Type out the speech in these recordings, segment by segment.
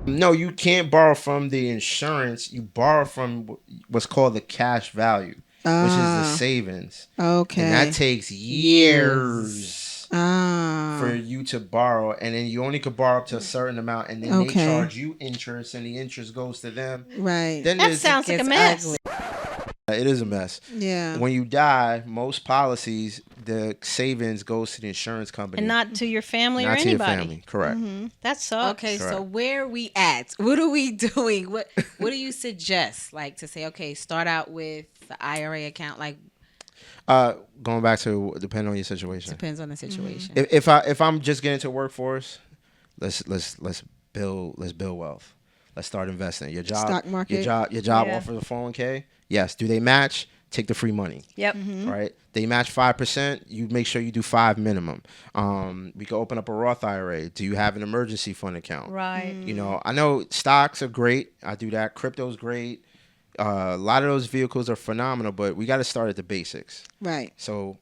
No, you can't borrow from the insurance. You borrow from what's called the cash value, which is the Ah, savings. And that okay. takes Years. years for Ah, you to borrow. And then you only could borrow up to a certain amount. And then they okay. charge you interest, and the interest goes to them. Right. Then That there's, sounds like a Gets mess. ugly. it is a mess. Yeah. When you die, most policies, the savings goes to the insurance company, And not to your family or not to your anybody. family. Correct. That sucks. Okay, so Correct. where are we at? What are we doing? What do you suggest? Like to say, okay, start out with the IRA account. Like Going back to depending on your situation. depends on the situation. If I'm just getting into workforce, let's build wealth. Let's start investing. Your job, Stock market. your job Yeah. offers a 401k. Yes. Do they match? Take the free money. Yep. Right. They match 5%. You make sure you do 5 minimum. We can open up a Roth IRA. Do you have an emergency fund account? Right. You know, I know stocks are great. I do that. Crypto's great. A lot of those vehicles are phenomenal, but we got to start at the basics. Right. So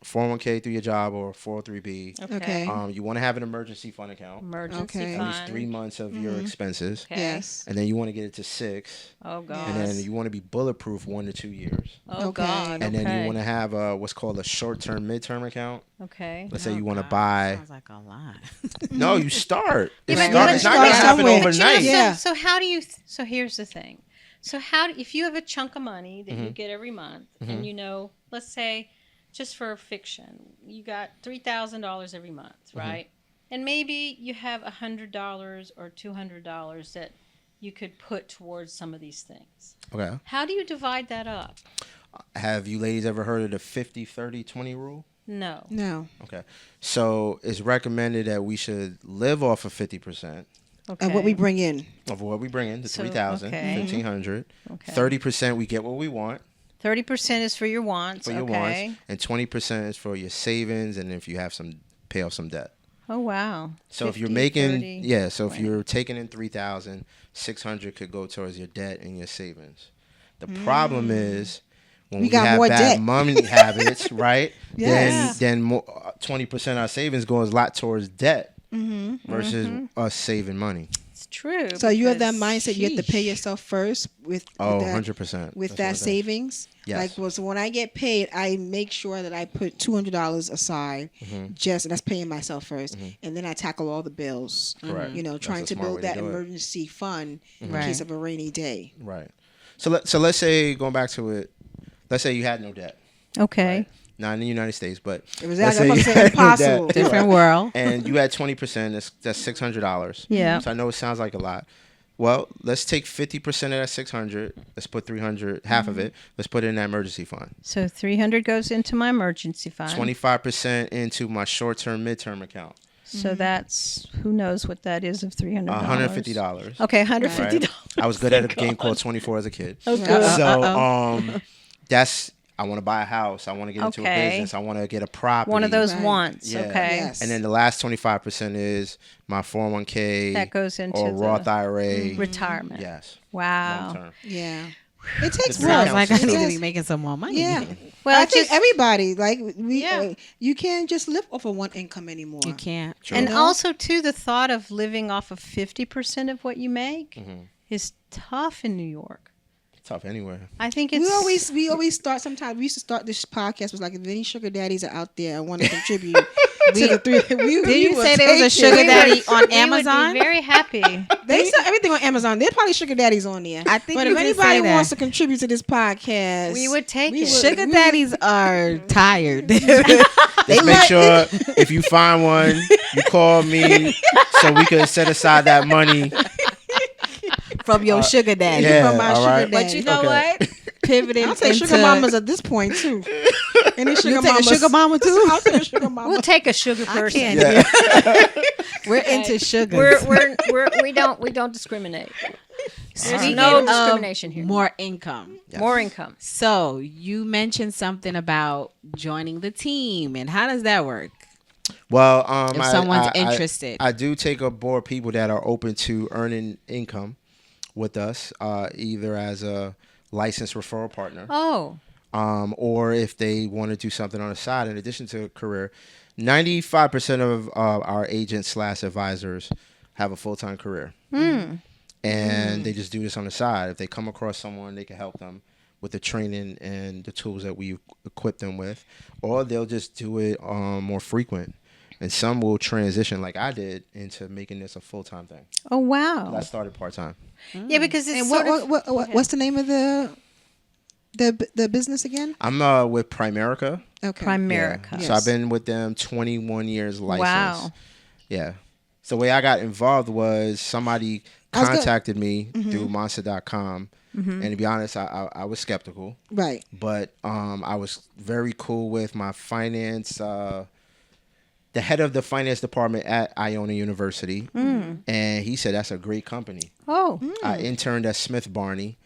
401k through your job or 403b. Okay. You want to have an emergency fund account. Emergency Okay. At least fund. 3 months of your expenses. Okay. Yes. And then you want to get it to 6. Oh God. And then you want to be bulletproof 1 to 2 years. Oh Okay. God. And then okay. you want to have what's called a short-term, midterm account. Okay. Let's say you Oh, want to God, buy. Sounds like a lot. No, you start. It Yeah, but- start. but It's you not going to start happen somewhere. But you know, overnight. Yeah. So how do you? So here's the thing. So if you have a chunk of money that you get every month, and you know, let's say, just for fiction, you got $3,000 every month, right? And maybe you have $100 or $200 that you could put towards some of these things. Okay. How do you divide that up? Have you ladies ever heard of the 50-30-20 rule? No. No. Okay. So it's recommended that we should live off of 50% Okay. What we bring in. of what we bring in, the So, 3,000, okay. 1,500. Okay. 30% we get what we want 30% is for your wants. for your okay. wants, and 20% is for your savings, and if you have pay off some debt. Oh wow. So if you're 50, making 30, so if 20. you're taking in 3,000, 600 could go towards your debt and your savings. The problem is when We we, got have more bad debt. money habits, right? Yes. Then 20% of our savings goes a lot towards debt versus us saving money. It's true. So you have that because- mindset you have to pay sheesh. yourself first with Oh, that, 100%. with That's that what it does. savings. Yes. Like so when I get paid, I make sure that I put $200 aside, just that's paying myself 1st, and then I tackle all the bills. Correct. You know, That's trying a to smart build way to that do it. emergency fund in Right. case of a rainy day. Right. So let's say, going back to it, let's say you had no debt. Okay. Right? Not in the United States, but It was let's I'm say about to you say had no impossible. debt. Different world. And you had 20%, that's $600. Yeah. So I know it sounds like a lot. Well, let's take 50% of that 600. Let's put 300, half of it. Let's put it in that emergency fund. So 300 goes into my emergency fund. 25% into my short-term, midterm account. So that's who knows what that is of $300. $150. Okay, $150. Right? I was good at a game called 24 as a kid. Oh, good. So that's, I want to buy a house. I want to get into a Okay. business. I want to get a property. One of those Right. wants. Yeah. Okay. Yes. And then the last 25% is my 401k That goes into or the Roth IRA. retirement. Yes. Wow. Long term. Yeah. It takes It's work. Sounds like I It need to does. be making some more money. Yeah. Well, I think just- everybody like we Yeah. you can't just live off of one income anymore. You can't. True. And know? also, too, the thought of living off of 50% of what you make is tough in New York. Tough anywhere. I think it's We always start. Sometimes we used to start this podcast was like, if any sugar daddies are out there, I want to contribute to the three. Did you say there was a sugar daddy on we Amazon? would be very happy. They sell everything on Amazon. There's probably sugar daddies on there. I think But you if did say anybody that. wants to contribute to this podcast, We would take we it. would- Sugar daddies are tired. Just make sure if you find one, you call me so we can set aside that money. From your sugar daddy. Yeah, from my all sugar right. daddy. But you know Okay. what? Pivoting I'll take into sugar mamas at this point too. Any sugar You take a mamas? sugar mama too? I'll take a sugar mama. We'll take a sugar I person. can't. Yeah. We're into sugar. We don't discriminate. There's Speaking no of discrimination here. More income. Yes. More income. So you mentioned something about joining the team, and how does that work? Well, If someone's interested. I do take aboard people that are open to earning income with us, either as a licensed referral partner, Oh, or if they want to do something on the side in addition to a career. 95% of our agents / advisors have a full-time career. and they just do this on the side. If they come across someone, they can help them with the training and the tools that we equip them with, or they'll just do it more frequent. And some will transition, like I did, into making this a full-time thing. Oh wow. I started part-time. Yeah, because it's And sort of, what's the name of the business again? I'm with Primerica. Okay. Primerica. Yes. So I've been with them 21 years licensed. Wow. Yeah. So the way I got involved was somebody I was go- contacted me through monster.com. And to be honest, I was skeptical. Right. But I was very cool with my finance, the head of the finance department at Iona University. And he said, that's a great company. Oh. I interned at Smith Barney,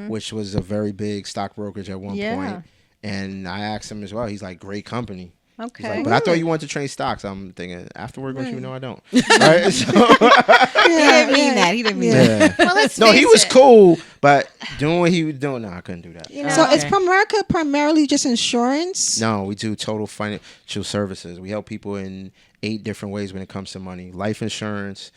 which was a very big stock brokerage at one point. And I asked him as well. He's like, great company. He's Okay. like, but I thought you wanted to trade stocks. I'm thinking, afterward, don't you know I don't? Right? So, He didn't mean that. He didn't mean that. Well, let's no, he face was it. cool, but doing what he was doing, no, I couldn't do that. You know, So Okay. is Primerica primarily just insurance? No, we do total financial services. We help people in 8 different ways when it comes to money. Life insurance.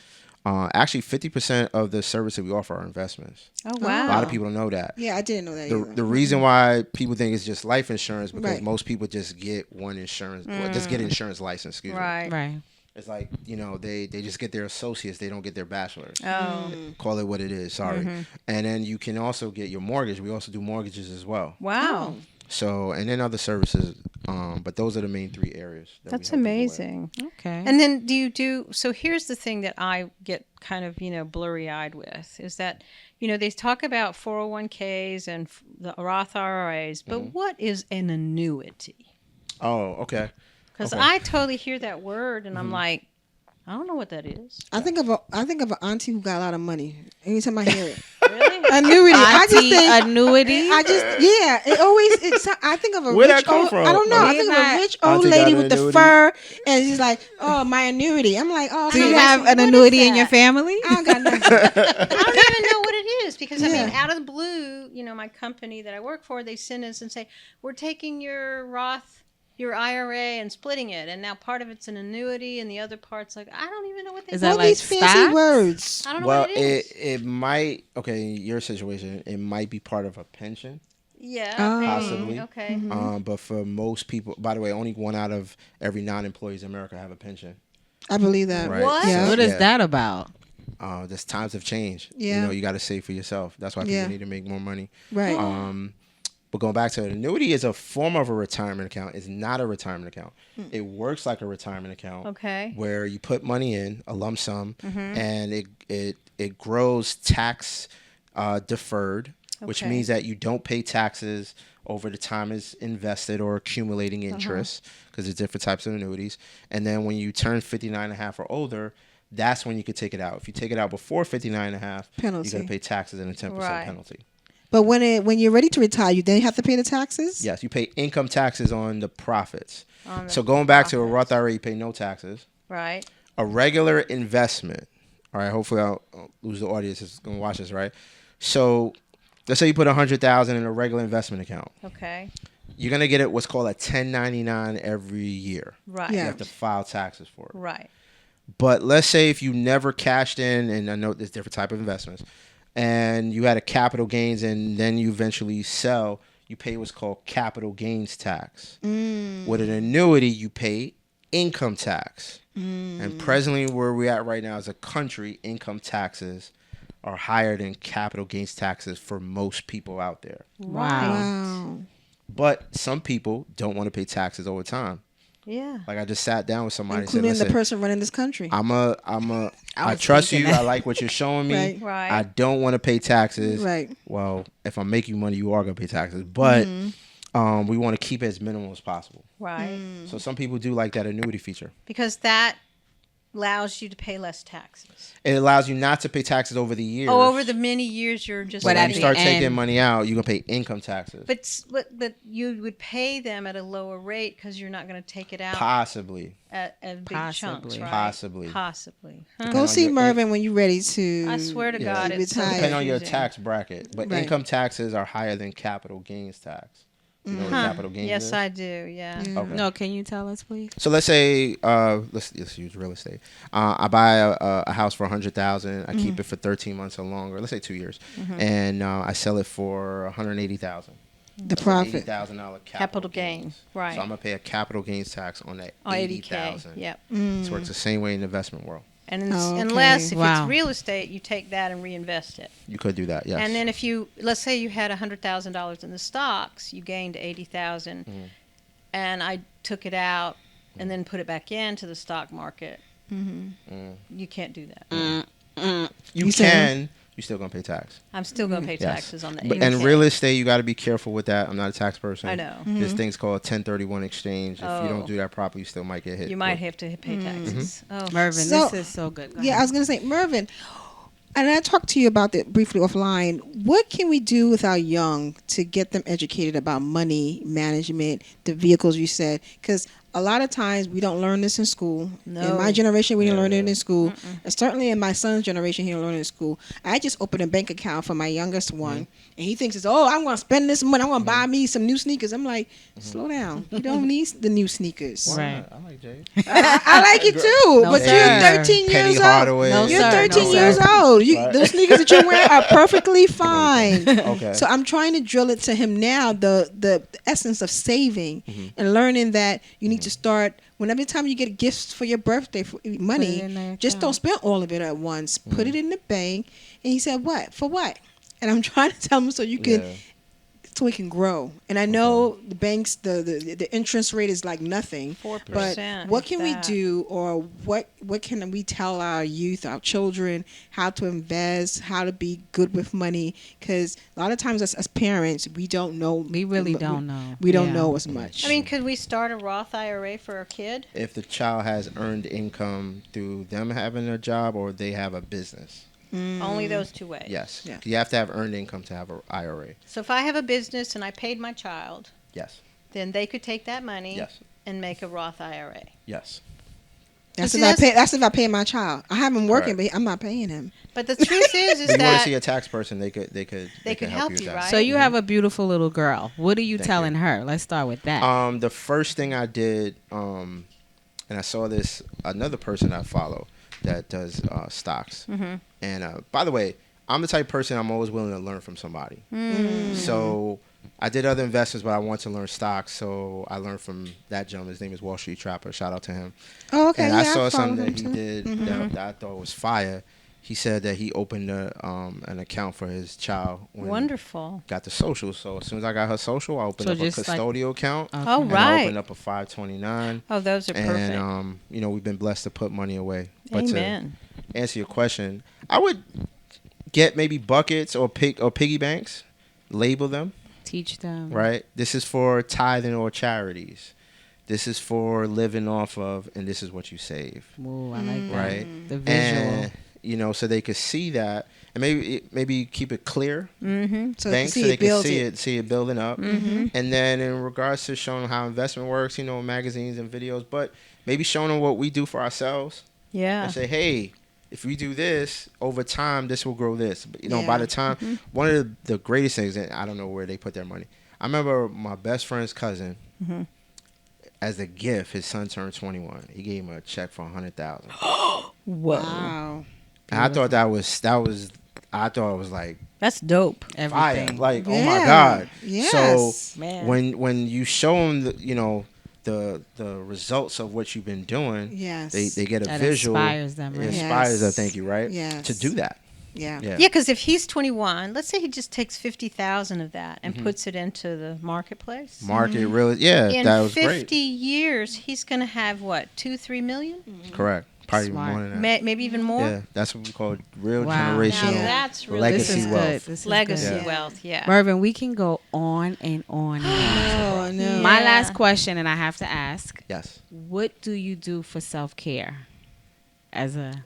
Actually, 50% of the services we offer are investments. Oh A wow. lot of people don't know that. Yeah, I didn't know that. The, either. the reason why people think it's just life insurance because Right. most people just get one insurance, or just get an insurance license. Excuse me. Right. Right. It's like, they just get their associates. They don't get their bachelor's. Oh. Call it what it is. Sorry. And then you can also get your mortgage. We also do mortgages as well. Wow. So, and then other services. But those are the main 3 areas. That That's we help people with. amazing. Okay. And then do you do, so here's the thing that I get kind of, blurry eyed with is that, they talk about 401ks and the Roth IRAs, but what is an annuity? Oh, okay. Because Okay. I totally hear that word and I'm like, I don't know what that is. I think of an auntie who got a lot of money. Anytime I hear it, Really? annuity. I just Auntie think. annuity. I think of a Where'd rich that come old, from? I don't know. I You're think of a not- rich old Auntie got lady an with the annuity? fur, and she's like, "Oh, my annuity." I'm like, "Oh, Do you how have much- an what is annuity in your that? family? I don't got nothing. I don't even know what it is because I mean, Yeah. out of the blue, my company that I work for, they send us and say, we're taking your Roth, your IRA and splitting it. And now part of it's an annuity and the other part's like, I don't even know what they Is do. that All like these fancy stocks? words. I don't know Well, what it is. it might, okay, in your situation, it might be part of a pension. Yeah. Oh. maybe. Possibly. Okay. But for most people, by the way, only 1 out of every 9 employees in America have a pension. I believe that. Right. What? Yeah. What is Yeah. that about? Just times have changed. Yeah. You got to save for yourself. That's why people Yeah. need to make more money. Right. But going back to it, annuity is a form of a retirement account. It's not a retirement account. It works like a retirement account. Okay. Where you put money in, a lump sum, and it grows tax deferred, which Okay. means that you don't pay taxes over the time it's invested or accumulating interest, because there's different types of annuities. And then when you turn 59 and a half or older, that's when you could take it out. If you take it out before 59 and a half, Penalty. you're going to pay taxes and a 10% Right. penalty. But when you're ready to retire, you then have to pay the taxes. Yes, you pay income taxes on the profits. On the So going back to a profits. Roth IRA, you pay no taxes. Right. A regular investment, all right, hopefully I'll lose the audience that's going to watch this, right? So let's say you put $100,000 in a regular investment account. Okay. You're going to get what's called a 1099 every year. Right. You Yeah. have to file taxes for it. Right. But let's say if you never cashed in, and I know there's different type of investments, and you had a capital gains and then you eventually sell, you pay what's called capital gains tax. With an annuity, you pay income tax. And presently where we're at right now as a country, income taxes are higher than capital gains taxes for most people out there. Wow. Wow. But some people don't want to pay taxes over time. Yeah. Like I just sat down with somebody and said, Including the listen, person running this country. I was trust you. thinking that. I like what you're showing me. Right. Right. I don't want to pay taxes. Right. Well, if I make you money, you are gonna pay taxes. But we want to keep it as minimal as possible. Right. So some people do like that annuity feature. Because that allows you to pay less taxes. It allows you not to pay taxes over the years. Oh, over the many years you're just. But When at you letting the start it- taking end- money out, you're gonna pay income taxes. But you would pay them at a lower rate because you're not going to take it out Possibly. at big chunks, Possibly. right? Possibly. Possibly. Huh? Depending Go on see your- Mervyn when you're ready to. I swear to Yeah. God, it's so Retire. Depending on your confusing. tax bracket. But Right. income taxes are higher than capital gains tax. You know what capital gains Yes, is? I do. Yeah. Okay. No, can you tell us, please? So let's say let's use real estate. I buy a house for $100,000. I keep it for 13 months or longer. Let's say 2 years, and I sell it for $180,000. The profit. $80,000 Capital gain. Right. So I'm gonna pay a capital gains tax on that Oh, 80,000. Yep. So it's the same way in the investment world. And Oh, okay. unless if Wow. it's real estate, you take that and reinvest it. You could do that, yes. And then if you, let's say you had $100,000 in the stocks, you gained 80,000, and I took it out and then put it back into the stock market. You can't do that. you can. You're still gonna pay tax. I'm still going to pay Yes. taxes on the But 80K. in real estate, you got to be careful with that. I'm not a tax person. I know. There's things called 1031 exchange. If you don't Oh. do that properly, you still might get hit. You might with- have to pay taxes. Oh, Mervyn, So- this is so good. Go Yeah, I ahead. was gonna say, Mervyn, and I talked to you about that briefly offline. What can we do with our young to get them educated about money management, the vehicles you said? Because a lot of times we don't learn this in school. No. In my generation, we didn't learn it in school. And certainly in my son's generation, he didn't learn it in school. I just opened a bank account for my youngest one, and he thinks it's, I'm going to spend this money. I'm going to buy me some new sneakers. I'm like, slow down. You don't need the new sneakers. Why Right. not? I like Jay. I like it too, No, but sir. you're 13 Penny years Hardaway. old. No, You're sir. 13 No, years sir. old. Right. Those sneakers that you wear are perfectly fine. Okay. So I'm trying to drill it to him now, the essence of saving and learning that you need to start whenever time you get gifts for your birthday for money, in their just don't account. spend all of it at once. Put it in the bank. And he said, "What? For what?" And I'm trying to tell him so you can Yeah. so we can grow. And I know the banks, the interest rate is like nothing. 4%. But what can if we that. do, or what can we tell our youth, our children, how to invest, how to be good with money? Because a lot of times as parents, we don't know. We really don't know. We don't Yeah. know as much. I mean, could we start a Roth IRA for a kid? If the child has earned income through them having a job or they have a business. Only those two ways. Yes. Yeah. You have to have earned income to have an IRA. So if I have a business and I paid my child, Yes. then they could take that money Yes. and make a Roth IRA. Yes. that's See, if I that's- pay. That's if I pay my child. I have him working, Correct. but I'm not paying him. But the truth is If you want to that see a tax person, they could could help with you, that. right? So you have a beautiful little girl. What are you Thank telling her? Let's start with that. The first thing I did, and I saw this another person I follow that does stocks. And by the way, I'm the type of person I'm always willing to learn from somebody. So I did other investments, but I want to learn stocks. So I learned from that gentleman. His name is Wall Street Trapper. Shout out to him. Oh, okay. And yeah, I saw follow something him that he too. did that I thought was fire. He said that he opened an account for his child when wonderful. got the social. So as soon as I got her social, I opened So up a just like- custodial account. Oh, And I right. opened up a 529. Oh, those are perfect. And we've been blessed to put money away. But Amen. to answer your question, I would get maybe buckets or piggy banks, label them, Teach them. right? This is for tithing or charities. This is for living off of, and this is what you save, Ooh, I like that. right? The visual. And so they could see that, and maybe keep it clear, So banks, see so they it can build see it. see it building up. And then in regards to showing how investment works, magazines and videos, but maybe showing them what we do for ourselves Yeah. and say, hey, if we do this over time, this will grow this. But, by Yeah. the time, one of the greatest things, and I don't know where they put their money. I remember my best friend's cousin, as a gift, his son turned 21. He gave him a check for $100,000. Whoa. Wow. And I thought I thought it was like That's dope. fire. Everything. Like, oh Yeah. my God. Yes. So Man. when you show them the results of what you've been doing, Yes. they get a That visual. inspires them, right? It inspires them, Yes. thank you, right? Yes. To do that. Yeah. Yeah. Yeah, because if he's 21, let's say he just takes 50,000 of that and puts it into the marketplace. Market really, yeah, In that was 50 great. years, he's going to have what, 2-3 million? Correct. Probably even Smart. more than that. Maybe even more. Yeah, that's what we call real Wow. generational Now that's really legacy This is wealth. good. This is legacy good. Yeah. wealth. Yeah. Mervyn, we can go on and on. And on. Oh no. My Yeah. last question, and I have to ask: Yes. what do you do for self-care as a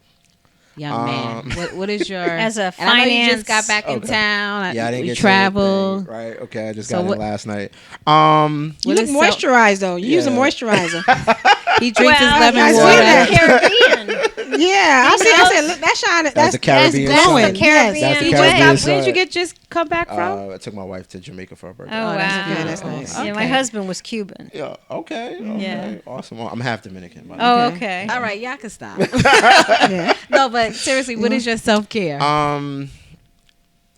young man? What is your As a and I know you just finance- got back in Okay. town. Yeah, I didn't we get travel. to anything, right? Okay, I just So got what- it last night. You What look is self- moisturized though. You use a Yeah. moisturizer. He drinks his Well, lemon I see water. that. Caribbean. Yeah. I said, look, that That's China. That's the Caribbean that's sun. growing. That's the Caribbean Yes. That's the way. Caribbean Where did you sun. just come back from? I took my wife to Jamaica for her birthday. Oh, wow. that's good. That's nice. Yeah, my Okay. husband was Cuban. Yeah. Okay. Yeah. Awesome. Well, I'm half Dominican. By the way. Oh, Okay. okay. All right, y'all can stop. Yeah. No, but seriously, what is your self care?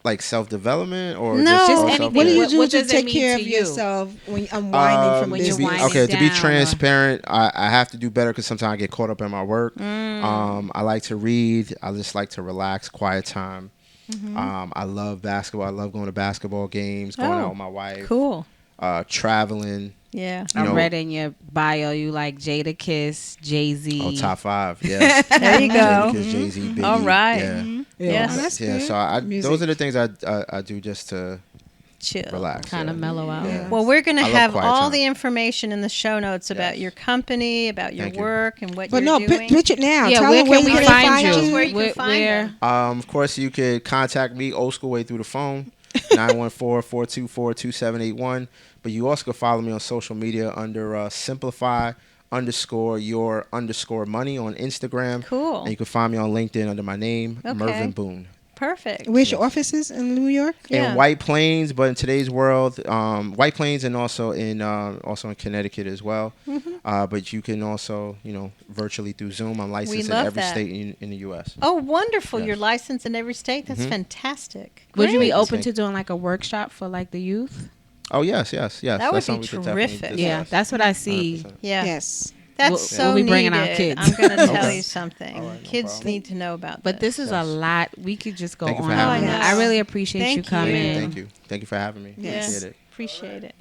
Like self-development or No. just Just all anything. self-care? What do you What- do what to does it take mean care to of you? yourself when you're unwinding from When you're business? winding Okay, to be down, or- transparent, I have to do better because sometimes I get caught up in my work. I like to read. I just like to relax, quiet time. I love basketball. I love going to basketball games, going out with my wife, Cool. traveling. Yeah. You I know, read in your bio you like Jada Kiss, Jay-Z. oh, top 5. Yes. There you go. Jay-Z, Biggie. All right. Yeah. Yes. Oh, that's Yeah. good. So those Music. are the things I do just to Chill. relax. Kind of yeah. mellow out. Yeah. Well, we're going to I love have quiet all time. the information in the show notes about Yes. your company, about your Thank you. work, and what But you're no, doing. pitch it now. Yeah, Tell where them can we they find Tell us you? where you can find them. Of course, you could contact me old school way through the phone, 914-424-2781. But you also can follow me on social media under simplify_your_money on Instagram. Cool. And you can find me on LinkedIn under my name, Okay. Mervyn Boone. Perfect. Where's your offices in New York? Yeah. In White Plains, but in today's world, White Plains and also in Connecticut as well. But you can also, virtually through Zoom. I'm licensed in love every that. state in the U.S. Oh, wonderful. Yes. You're licensed in every state. That's fantastic. Would you be Great. open to doing like a workshop for like the youth? Oh, yes. That would That's be something we could definitely terrific. discuss. Yeah, that's what I see. 100%. Yeah. Yes. That's We'll- so we'll be bringing our needed. kids. I'm going to tell Okay. you something. All right, no Kids problem. need to know about But this is a Yes. lot. We could just go Thank you for on. having and me. on. I really appreciate Thank you coming. you. Thank you. Thank you for having me. Yes. Appreciate it. Appreciate it.